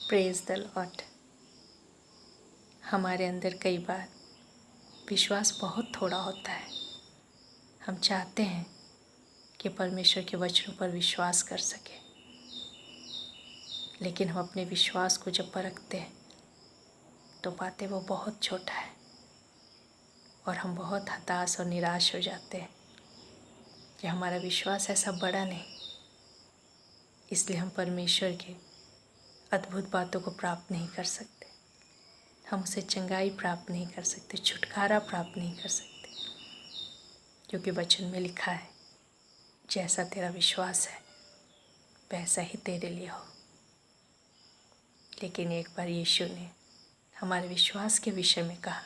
Praise the Lord. हमारे अंदर कई बार विश्वास बहुत थोड़ा होता है। हम चाहते हैं कि परमेश्वर के वचनों पर विश्वास कर सकें, लेकिन हम अपने विश्वास को जब परखते हैं तो पाते वो बहुत छोटा है और हम बहुत हताश और निराश हो जाते हैं कि हमारा विश्वास ऐसा बड़ा नहीं, इसलिए हम परमेश्वर के अद्भुत बातों को प्राप्त नहीं कर सकते। हम उसे चंगाई प्राप्त नहीं कर सकते, छुटकारा प्राप्त नहीं कर सकते, क्योंकि वचन में लिखा है, जैसा तेरा विश्वास है वैसा ही तेरे लिए हो। लेकिन एक बार यीशु ने हमारे विश्वास के विषय में कहा,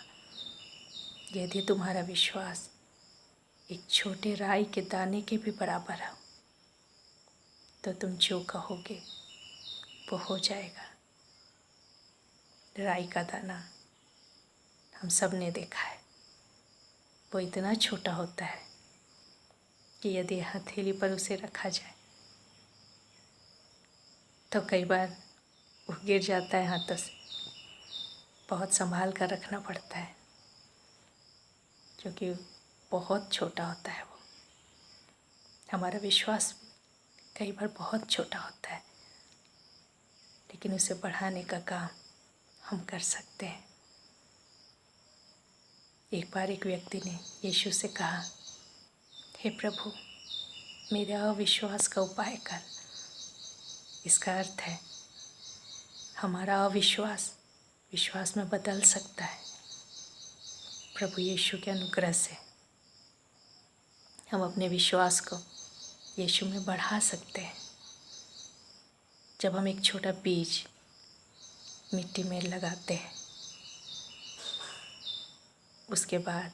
यदि तुम्हारा विश्वास एक छोटे राई के दाने के भी बराबर हो तो तुम जो कहोगे वो हो जाएगा। राई का दाना हम सब ने देखा है, वो इतना छोटा होता है कि यदि हथेली पर उसे रखा जाए तो कई बार वो गिर जाता है हाथों से। बहुत संभाल कर रखना पड़ता है क्योंकि बहुत छोटा होता है वो। हमारा विश्वास कई बार बहुत छोटा होता है, लेकिन उसे बढ़ाने का काम हम कर सकते हैं। एक बार एक व्यक्ति ने यीशु से कहा, हे प्रभु, मेरे अविश्वास का उपाय कर। इसका अर्थ है हमारा अविश्वास विश्वास में बदल सकता है। प्रभु यीशु के अनुग्रह से हम अपने विश्वास को यीशु में बढ़ा सकते हैं। जब हम एक छोटा बीज मिट्टी में लगाते हैं, उसके बाद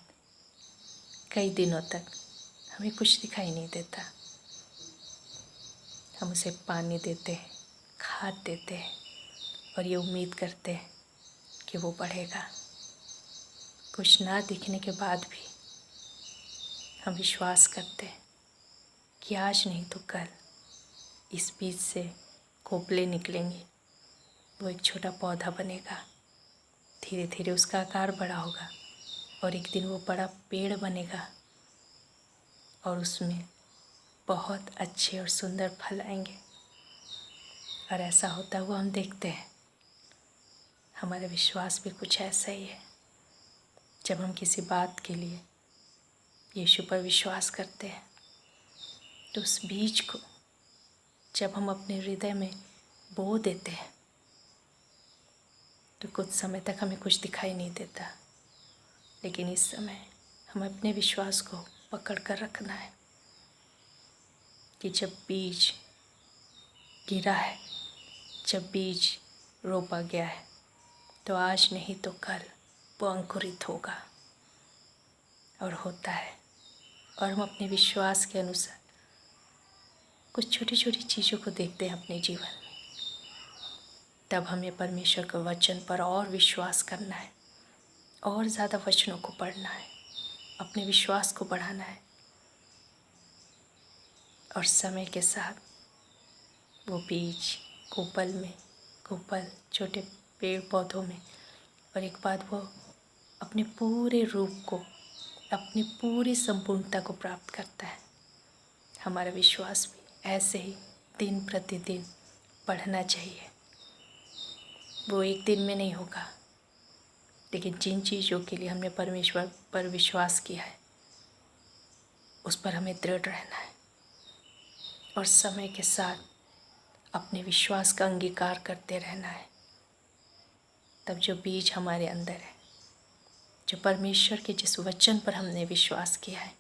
कई दिनों तक हमें कुछ दिखाई नहीं देता। हम उसे पानी देते हैं, खाद देते हैं और ये उम्मीद करते हैं कि वो बढ़ेगा। कुछ ना दिखने के बाद भी हम विश्वास करते हैं कि आज नहीं तो कल इस बीज से कोपले निकलेंगे, वो एक छोटा पौधा बनेगा, धीरे धीरे उसका आकार बड़ा होगा और एक दिन वो बड़ा पेड़ बनेगा और उसमें बहुत अच्छे और सुंदर फल आएंगे। और ऐसा होता हुआ हम देखते हैं। हमारा विश्वास भी कुछ ऐसा ही है। जब हम किसी बात के लिए यीशु पर विश्वास करते हैं तो उस बीज को जब हम अपने हृदय में बो देते हैं तो कुछ समय तक हमें कुछ दिखाई नहीं देता, लेकिन इस समय हमें अपने विश्वास को पकड़ कर रखना है कि जब बीज गिरा है, जब बीज रोपा गया है, तो आज नहीं तो कल वो अंकुरित होगा और होता है। और हम अपने विश्वास के अनुसार कुछ छोटी छोटी चीज़ों को देखते हैं अपने जीवन में। तब हमें परमेश्वर के वचन पर और विश्वास करना है और ज़्यादा वचनों को पढ़ना है, अपने विश्वास को बढ़ाना है। और समय के साथ वो बीज कोपल छोटे पेड़ पौधों में, और एक बाद वो अपने पूरे रूप को, अपनी पूरी संपूर्णता को प्राप्त करता है। हमारा विश्वास भी ऐसे ही दिन प्रतिदिन बढ़ना चाहिए। वो एक दिन में नहीं होगा, लेकिन जिन चीज़ों के लिए हमने परमेश्वर पर विश्वास किया है उस पर हमें दृढ़ रहना है और समय के साथ अपने विश्वास का अंगीकार करते रहना है। तब जो बीज हमारे अंदर है, जो परमेश्वर के जिस वचन पर हमने विश्वास किया है,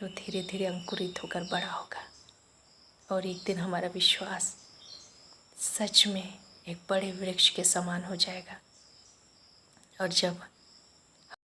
वो धीरे धीरे अंकुरित होकर बड़ा होगा और एक दिन हमारा विश्वास सच में एक बड़े वृक्ष के समान हो जाएगा। और जब